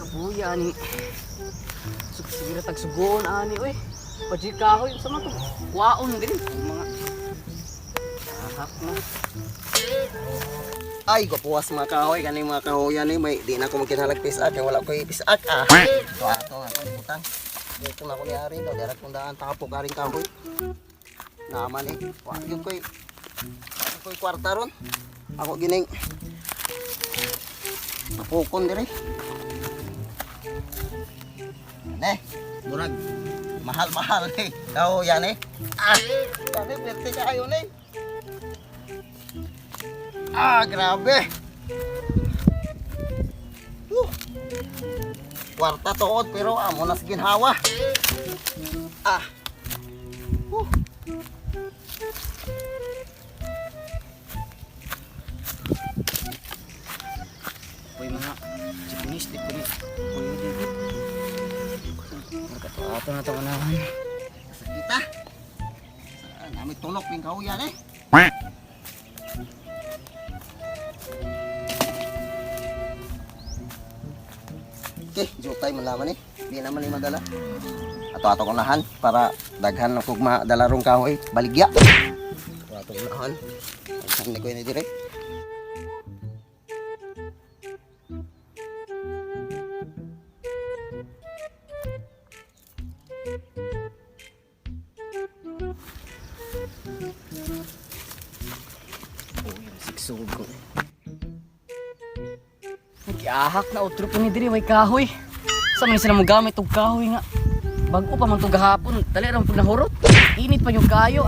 Kabuya ni. Sige tag sugon ani oy. Padi kahoy sa mga kwaon din mga ahak na. Ay, gapuwas mga kahoy, kaning mga kahoyan ni may di na ako magkinalag pisak, kaya wala ko ipisak Ito nga utang. Dito na ko niari daw, direct kung daan tapok aring kahoy. Naman wa yung koy kwarta ron. Ako gining napukon dire. Murag mahal-mahal kahoyan kami pwerte kayo grabe. Kwarta tuod pero amo na sa ginhawa. Uy mga Japanese di pulis. Uy digit. Ato na to kanahan. Sa kita. Saan namin tunok ping kahoyan Okay, jutay malaman Di naman madala. Ato unahan para daghan kog madala rong kahoy, baligya. Ato unahan. Saan ni ko ini dire? Sigsugod ko. Nag-ahak na utro po ni diri may kahoy. Sa man sila mo gamit og kahoy nga. Bago pa man to gahapon, dali ra pag nahurot. Init pa yung kayo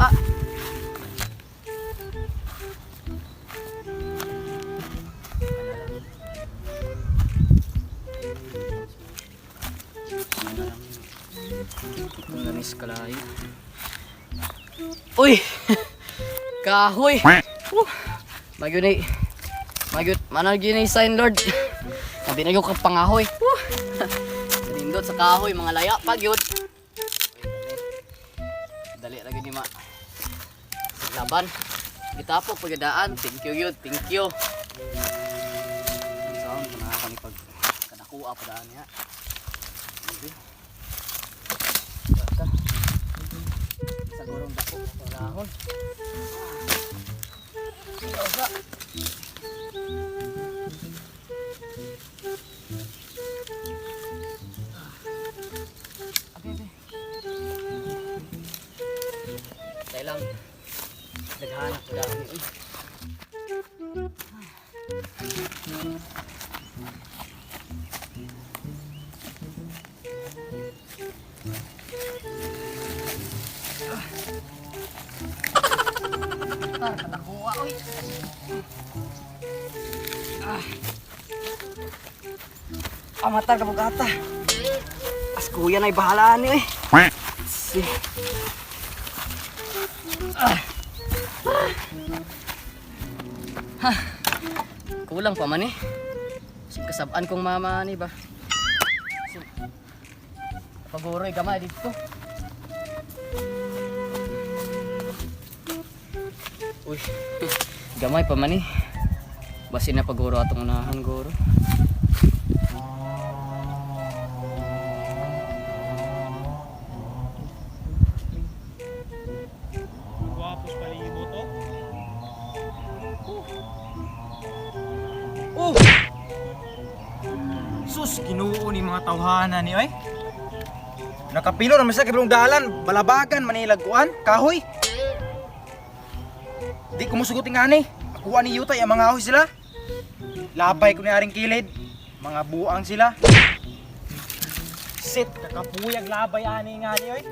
Lanis kalayo. Uy! Kahoy! Magyud ni. Magyud manag yun ni sign Lord. Sabi na yung kapangahoy. Nindot sa kahoy mga laya pag yun. Dali lagi ni ma. Laban. Gitapok pagdaan. Thank you yun. Thank you. Saan na kami pag kanakuha pa daan niya. Sa gurong dako sa lahon. Osa. Tay lang. Daghanak ko lang. Katakuha oy. Amatar ka bugata. As kuya na ibahalaan ni Si. Kulang pa man kasabaan kong mama ni ba. Pagoroy gamay dito. Uy, gamay pa man Basin na paguro atong unahan guro. Guwapos palibo to. Sus, ginuo ni mga tawhana ni oy. Nakapilo naman sa kibrong dalan, balabagan, manilagkuan, kahoy. Di ko musugutin nga ni. Kuha ni Yutay ang mga ahoy sila. Labay ko ni aring kilid. Mga buang sila. Sit, kakapuyag labay ani nga ni oy.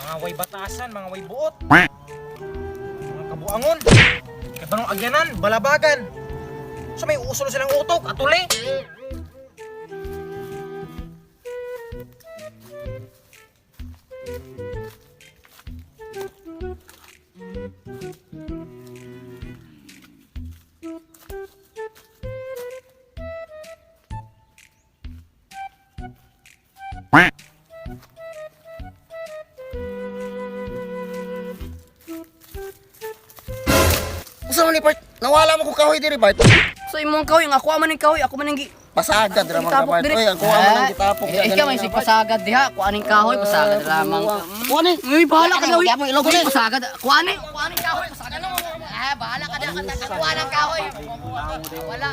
Mga way batasan, mga way buot. Mga kabuangon. Kabanong agyanan, balabagan. So may uusol silang utok, atuli. Usa man ni part, nawala mo ko kahoy diri part. So imong kahoy, ako man ning kahoy, ako man ning Pasagad ramang Tapok kabard. diri. Oy, ang kuha mo nang gitapok. Ikaw may si pasagad diha, kuaning kahoy pasagad lamang. Kuha ni. Uy, bahala ka daw. Kaya mo ilog ni. Pasagad. Kuaning kahoy pasagad. Bahala ka daw kuha ng kahoy. Wala.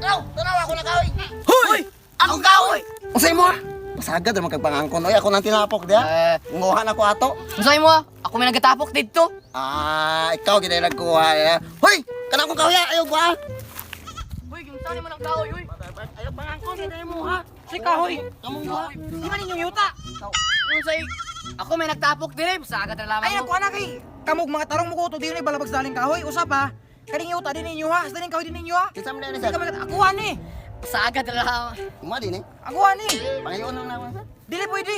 Tanaw ako na kahoy. Hoy! Akong kahoy. Usay mo. Pasagad ramang kagpangangkon. Oy, ako nang tinapok diha. Nguhan ako ato. Unsay mo? Ako may nagatapok dito. Ikaw gid nagkuha. Hoy, kana akong kahoy ayaw kuha. Uy, ginsani mo ng kahoy, uy. Ayaw pangangkon gid mo ha. Si kahoy. Kamong kuha. Di man ninyong yuta. Unsay? Ako may nagtapok dire, pasagad na lamang. Ay naku anak kay. Kamog mga tarong mo ko to di ni balabag daling kahoy. Usap ha. Kaning yuta din ninyo ha. Sa daling kahoy din ninyo ha. Kinsa man ni Di sa? ka akuha ni. Pasagad na lamang. Uma din eh. Akuha ni. Pangayon na naman sa. Dili pwede.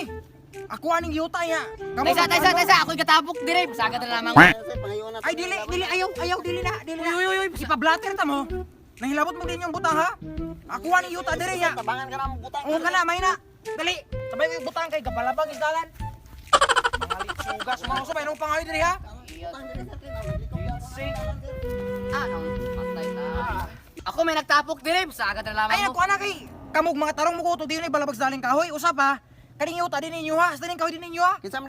Akuha ning yuta ya. Taysa, ako'y katapok dire, pasagad na lamang. Pangayon na. Ay dili ayaw dili na. Uy. Si pa-blatter ta mo. Nahilabot mo din yung butang ha. Akuha ning yuta dire ya. Tabangan ka na mo butang. Oo ka na, may na. Dali. Sabay kayo butang kay kapalabag isdalan. Mga sugas mga usap anong pangahoy dire ha. Anong patay na? Ako may nagtapok dire, pasagad na lamang. Ay naku anak kay. Kamog mga tarong mo ko to di ni balabag daling kahoy. Usap ha. Kaning yuta din ninyo ha. Sa daling kahoy din ninyo ha. Kinsa